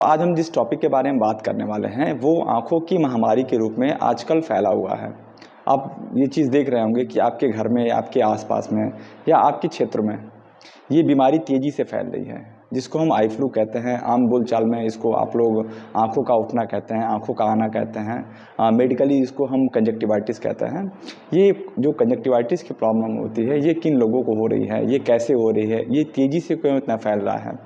आज हम जिस टॉपिक के बारे में बात करने वाले हैं वो आँखों की महामारी के रूप में आजकल फैला हुआ है। आप ये चीज़ देख रहे होंगे कि आपके घर में या आपके आसपास में या आपके क्षेत्र में ये बीमारी तेज़ी से फैल रही है, जिसको हम आई फ्लू कहते हैं। आम बोलचाल में इसको आप लोग आँखों का उठना कहते हैं, आँखों का आना कहते हैं। मेडिकली इसको हम कंजक्टिवाइटिस कहते हैं। ये जो कंजक्टिवाइटिस की प्रॉब्लम होती है ये किन लोगों को हो रही है, ये कैसे हो रही है, ये तेज़ी से क्यों इतना फैल रहा है,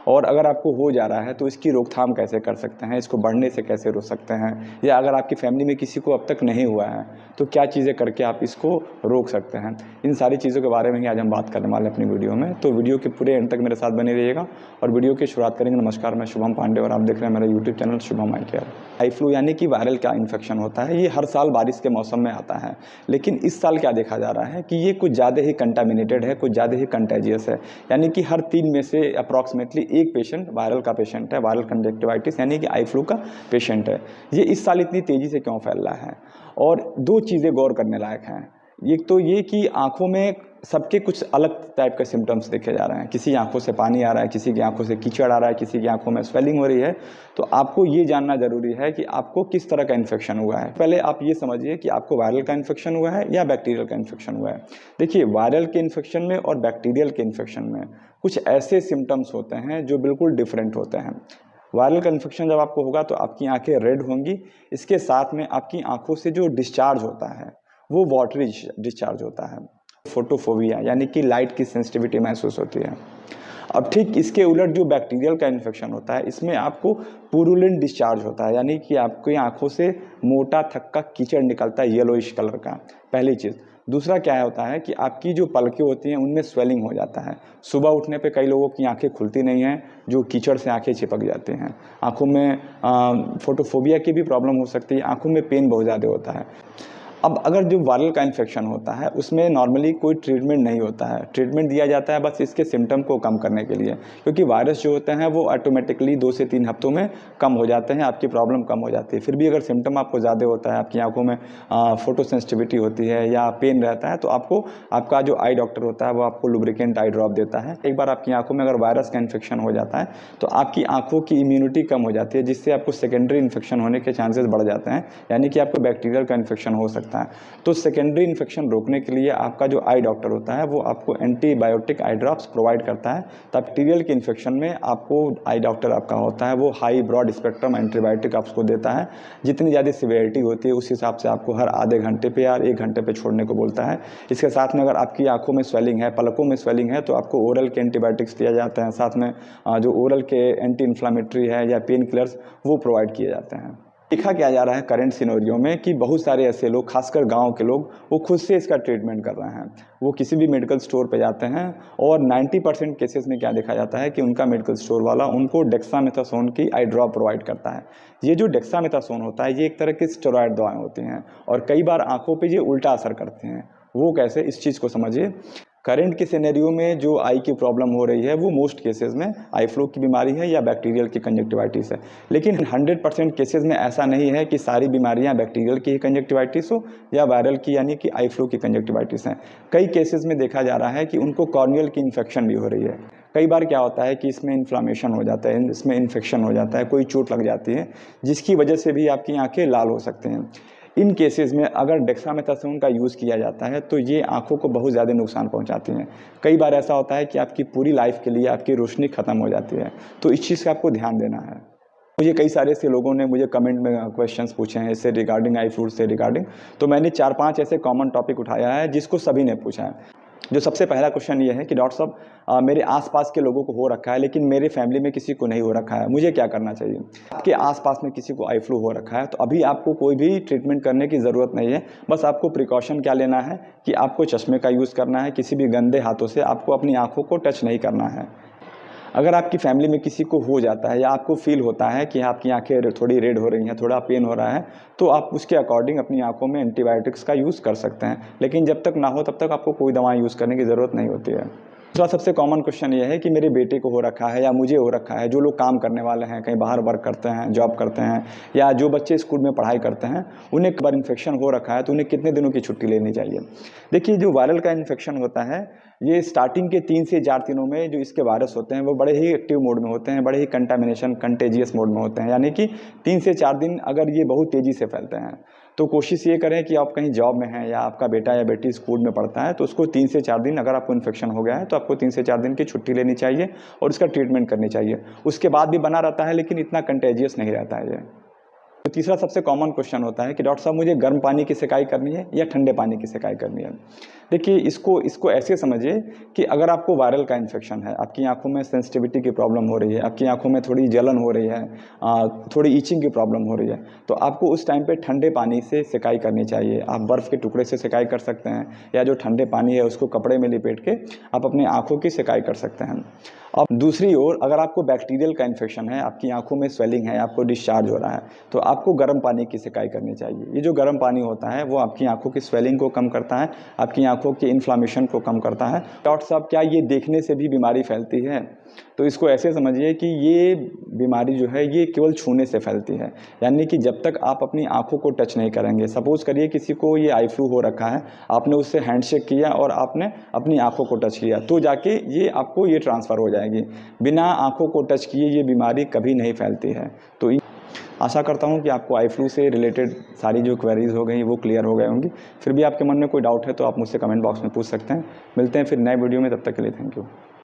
और अगर आपको हो जा रहा है तो इसकी रोकथाम कैसे कर सकते हैं, इसको बढ़ने से कैसे रोक सकते हैं, या अगर आपकी फैमिली में किसी को अब तक नहीं हुआ है तो क्या चीज़ें करके आप इसको रोक सकते हैं। इन सारी चीज़ों के बारे में ही आज हम बात करने वाले हैं अपनी वीडियो में। तो वीडियो के पूरे एंड तक मेरे साथ बने रहिएगा। और वीडियो की शुरुआत करेंगे। नमस्कार, मैं शुभम पांडे और आप देख रहे हैं मेरा यूट्यूब चैनल शुभम आई केयर। आई फ्लू यानी कि वायरल का इन्फेक्शन होता है। ये हर साल बारिश के मौसम में आता है, लेकिन इस साल क्या देखा जा रहा है कि ये कुछ ज़्यादा ही कंटामिनेटेड है, कुछ ज़्यादा ही कंटेजियस है। यानी कि हर 3 में से अप्रॉक्सीमेटली एक पेशेंट वायरल का पेशेंट है, वायरल कंजक्टिवाइटिस यानी कि आई फ्लू का पेशेंट है। ये इस साल इतनी तेज़ी से क्यों फैल रहा है, और 2 चीज़ें गौर करने लायक हैं। एक तो ये कि आंखों में सबके कुछ अलग टाइप के सिम्टम्स देखे जा रहे हैं। किसी आंखों से पानी आ रहा है, किसी की आंखों से कीचड़ आ रहा है, किसी की आंखों में स्वेलिंग हो रही है। तो आपको ये जानना ज़रूरी है कि आपको किस तरह का इन्फेक्शन हुआ है। पहले आप ये समझिए कि आपको वायरल का इन्फेक्शन हुआ है या बैक्टीरियल का इन्फेक्शन हुआ है। देखिए, वायरल के इन्फेक्शन में और बैक्टीरियल के इन्फेक्शन में कुछ ऐसे सिम्टम्स होते हैं जो बिल्कुल डिफरेंट होते हैं। वायरल का इन्फेक्शन जब आपको होगा तो आपकी आंखें रेड होंगी, इसके साथ में आपकी आंखों से जो डिस्चार्ज होता है वो वाटरी डिस्चार्ज होता है। फोटोफोबिया यानी कि लाइट की सेंसिटिविटी महसूस होती है। अब ठीक इसके उलट जो बैक्टीरियल का इन्फेक्शन होता है, इसमें आपको पुरुलेंट डिस्चार्ज होता है, यानी कि आपकी आंखों से मोटा थक्का कीचड़ निकलता है येलोइश कलर का। पहली चीज़। दूसरा क्या होता है कि आपकी जो पलकें होती हैं उनमें स्वेलिंग हो जाता है। सुबह उठने पे कई लोगों की आंखें खुलती नहीं हैं, जो कीचड़ से आंखें चिपक जाती हैं। आंखों में फोटोफोबिया की भी प्रॉब्लम हो सकती है। आंखों में पेन बहुत ज़्यादा होता है। अब अगर जो वायरल का इन्फेक्शन होता है उसमें नॉर्मली कोई ट्रीटमेंट नहीं होता है। ट्रीटमेंट दिया जाता है बस इसके सिम्टम को कम करने के लिए, क्योंकि वायरस जो होते हैं वो ऑटोमेटिकली 2 से 3 हफ्तों में कम हो जाते हैं, आपकी प्रॉब्लम कम हो जाती है। फिर भी अगर सिम्टम आपको ज़्यादा होता है, आपकी आंखों में फोटो सेंसिटिविटी होती है या पेन रहता है, तो आपको आपका जो आई डॉक्टर होता है वो आपको लुब्रिकेंट आई ड्रॉप देता है। एक बार आपकी आंखों में अगर वायरस का इन्फेक्शन हो जाता है तो आपकी आंखों की इम्यूनिटी कम हो जाती है, जिससे आपको सेकेंडरी इन्फेक्शन होने के चांसेस बढ़ जाते हैं, यानी कि आपको बैक्टीरियल का इन्फेक्शन हो सकता है। तो सेकेंडरी इन्फेक्शन रोकने के लिए आपका जो आई डॉक्टर होता है वो आपको एंटीबायोटिक आई ड्रॉप्स प्रोवाइड करता है। तब बैक्टीरियल के इन्फेक्शन में आपको आई डॉक्टर आपका होता है वो हाई ब्रॉड स्पेक्ट्रम एंटीबायोटिक आपको देता है। जितनी ज़्यादा सिवियरिटी होती है उस हिसाब से आपको हर आधे घंटे पे या 1 घंटे पे छोड़ने को बोलता है। इसके साथ में अगर आपकी आंखों में स्वेलिंग है, पलकों में स्वेलिंग है, तो आपको ओरल के एंटीबायोटिक्स दिया जाते हैं। साथ में जो ओरल के एंटी इन्फ्लामेटरी है या पेन किलर्स वो प्रोवाइड किए जाते हैं। देखा क्या जा रहा है करंट सिनेरियो में कि बहुत सारे ऐसे लोग, खासकर गांव के लोग, वो खुद से इसका ट्रीटमेंट कर रहे हैं। वो किसी भी मेडिकल स्टोर पे जाते हैं और 90% केसेस में क्या देखा जाता है कि उनका मेडिकल स्टोर वाला उनको डेक्सामेथासोन की आई ड्रॉप प्रोवाइड करता है। ये जो डेक्सामेथासोन होता है ये एक तरह की स्टेरॉयड दवाएं होती हैं और कई बार आंखों पे ये उल्टा असर करती हैं। वो कैसे, इस चीज़ को समझिए। करंट के सिनेरियो में जो आई की प्रॉब्लम हो रही है वो मोस्ट केसेस में आई फ्लू की बीमारी है या बैक्टीरियल की कंजक्टिवाइटिस है। लेकिन 100% केसेस में ऐसा नहीं है कि सारी बीमारियां बैक्टीरियल की कंजक्टिवाइटिस हो या वायरल की यानी कि आई फ्लू की कंजक्टिवाइटिस हैं। कई केसेस में देखा जा रहा है कि उनको कॉर्नियल की इन्फेक्शन भी हो रही है। कई बार क्या होता है कि इसमें इन्फ्लामेशन हो जाता है, इसमें इन्फेक्शन हो जाता है, कोई चोट लग जाती है जिसकी वजह से भी आपकी आंखें लाल हो सकते हैं। इन केसेस में अगर डेक्सामेथासोन का यूज़ किया जाता है तो ये आंखों को बहुत ज़्यादा नुकसान पहुंचाती हैं। कई बार ऐसा होता है कि आपकी पूरी लाइफ के लिए आपकी रोशनी ख़त्म हो जाती है। तो इस चीज़ का आपको ध्यान देना है। मुझे कई सारे ऐसे लोगों ने मुझे कमेंट में क्वेश्चंस पूछे हैं इससे रिगार्डिंग, आई फ्लू से रिगार्डिंग। तो मैंने 4-5 ऐसे कॉमन टॉपिक उठाया है जिसको सभी ने पूछा है। जो सबसे पहला क्वेश्चन ये है कि डॉक्टर साहब, मेरे आसपास के लोगों को हो रखा है लेकिन मेरे फैमिली में किसी को नहीं हो रखा है, मुझे क्या करना चाहिए। आपके आसपास में किसी को आई फ्लू हो रखा है तो अभी आपको कोई भी ट्रीटमेंट करने की ज़रूरत नहीं है। बस आपको प्रिकॉशन क्या लेना है कि आपको चश्मे का यूज़ करना है, किसी भी गंदे हाथों से आपको अपनी आंखों को टच नहीं करना है। अगर आपकी फैमिली में किसी को हो जाता है या आपको फील होता है कि आपकी आंखें थोड़ी रेड हो रही हैं, थोड़ा पेन हो रहा है, तो आप उसके अकॉर्डिंग अपनी आंखों में एंटीबायोटिक्स का यूज़ कर सकते हैं। लेकिन जब तक ना हो तब तक आपको कोई दवाएं यूज़ करने की ज़रूरत नहीं होती है। दूसरा सबसे कॉमन क्वेश्चन ये है कि मेरे बेटे को हो रखा है या मुझे हो रखा है। जो लोग काम करने वाले हैं, कहीं बाहर वर्क करते हैं, जॉब करते हैं, या जो बच्चे स्कूल में पढ़ाई करते हैं, उन्हें एक बार इन्फेक्शन हो रखा है तो उन्हें कितने दिनों की छुट्टी लेनी चाहिए। देखिए, जो वायरल का इन्फेक्शन होता है ये स्टार्टिंग के 3 से 4 दिनों में जो इसके वायरस होते हैं वो बड़े ही एक्टिव मोड में होते हैं, बड़े ही कंटेजियस मोड में होते हैं, यानी कि 3 से 4 दिन अगर ये बहुत तेज़ी से फैलते हैं। तो कोशिश ये करें कि आप कहीं जॉब में हैं या आपका बेटा या बेटी स्कूल में पढ़ता है तो उसको 3 से 4 दिन, अगर आपको इन्फेक्शन हो गया है तो आपको 3 से 4 दिन की छुट्टी लेनी चाहिए और इसका ट्रीटमेंट करनी चाहिए। उसके बाद भी बना रहता है लेकिन इतना कंटेजियस नहीं रहता है ये। तो तीसरा सबसे कॉमन क्वेश्चन होता है कि डॉक्टर साहब मुझे गर्म पानी की सिकाई करनी है या ठंडे पानी की सिकाई करनी है। देखिए इसको ऐसे समझिए कि अगर आपको वायरल का इन्फेक्शन है, आपकी आंखों में सेंसिटिविटी की प्रॉब्लम हो रही है, आपकी आंखों में थोड़ी जलन हो रही है, थोड़ी ईचिंग की प्रॉब्लम हो रही है, तो आपको उस टाइम पे ठंडे पानी से सिकाई करनी चाहिए। आप बर्फ़ के टुकड़े से सिकाई कर सकते हैं या जो ठंडे पानी है उसको कपड़े में लिपेट के आप अपनी आँखों की सिकाई कर सकते हैं। अब दूसरी ओर अगर आपको बैक्टीरियल का इन्फेक्शन है, आपकी आंखों में स्वेलिंग है, आपको डिस्चार्ज हो रहा है, तो आपको गर्म पानी की सिकाई करनी चाहिए। ये जो गर्म पानी होता है वो आपकी आंखों की स्वेलिंग को कम करता है, आपकी आंखों की इन्फ्लामेशन को कम करता है। डॉक्टर साहब क्या ये देखने से भी बीमारी फैलती है? तो इसको ऐसे समझिए कि ये बीमारी जो है ये केवल छूने से फैलती है, यानी कि जब तक आप अपनी आंखों को टच नहीं करेंगे। सपोज़ करिए किसी को ये आई फ्लू हो रखा है, आपने उससे हैंडशेक किया और आपने अपनी आंखों को टच किया तो जाके ये आपको ये ट्रांसफ़र हो जाएगी। बिना आंखों को टच किए ये बीमारी कभी नहीं फैलती है। तो आशा करता हूँ कि आपको आई फ्लू से रिलेटेड सारी जो क्वेरीज हो गई वो क्लियर हो गई होंगी। फिर भी आपके मन में कोई डाउट है तो आप मुझसे कमेंट बॉक्स में पूछ सकते हैं। मिलते हैं फिर नए वीडियो में, तब तक के लिए थैंक यू।